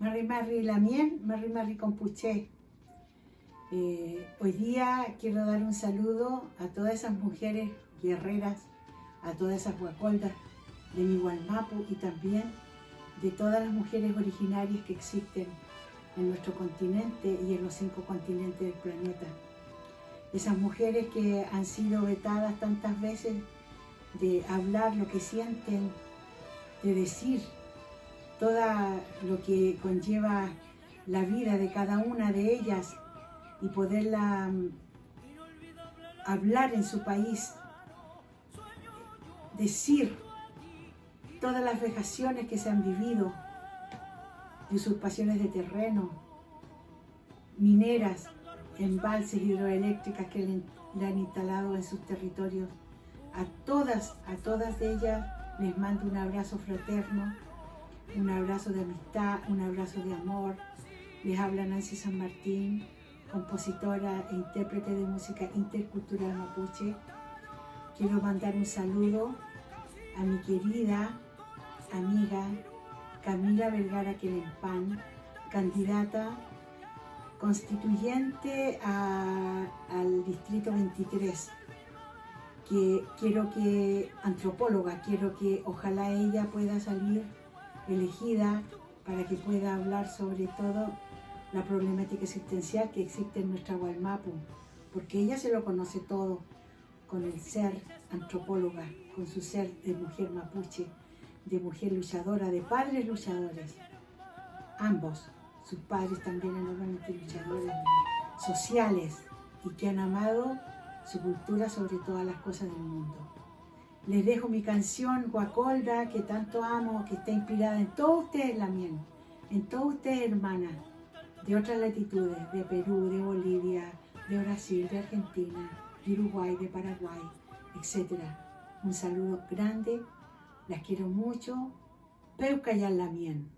Marri Marri Lamien, Marri Marri Compuché. Hoy día quiero dar un saludo a todas esas mujeres guerreras, a todas esas huacoldas de mi Wallmapu y también de todas las mujeres originarias que existen en nuestro continente y en los 5 continentes del planeta. Esas mujeres que han sido vetadas tantas veces de hablar lo que sienten, de decir todo lo que conlleva la vida de cada una de ellas y poderla hablar en su país, decir todas las vejaciones que se han vivido, de usurpaciones de terreno, mineras, embalses hidroeléctricas que le han instalado en sus territorios. A todas ellas les mando un abrazo fraterno, un abrazo de amistad, un abrazo de amor. Les habla Nancy San Martín, compositora e intérprete de música intercultural mapuche. Quiero mandar un saludo a mi querida amiga Camila Vergara Quelempán, candidata constituyente al Distrito 23, antropóloga, quiero que ojalá ella pueda salir elegida para que pueda hablar sobre todo la problemática existencial que existe en nuestra Wallmapu, porque ella se lo conoce todo con el ser antropóloga, con su ser de mujer mapuche, de mujer luchadora, de padres luchadores, ambos, sus padres también enormemente luchadores sociales y que han amado su cultura sobre todas las cosas del mundo. Les dejo mi canción Guacolda, que tanto amo, que está inspirada en todos ustedes, Lamien, en todos ustedes, hermanas, de otras latitudes, de Perú, de Bolivia, de Brasil, de Argentina, de Uruguay, de Paraguay, etc. Un saludo grande, las quiero mucho. Peucayal Lamien.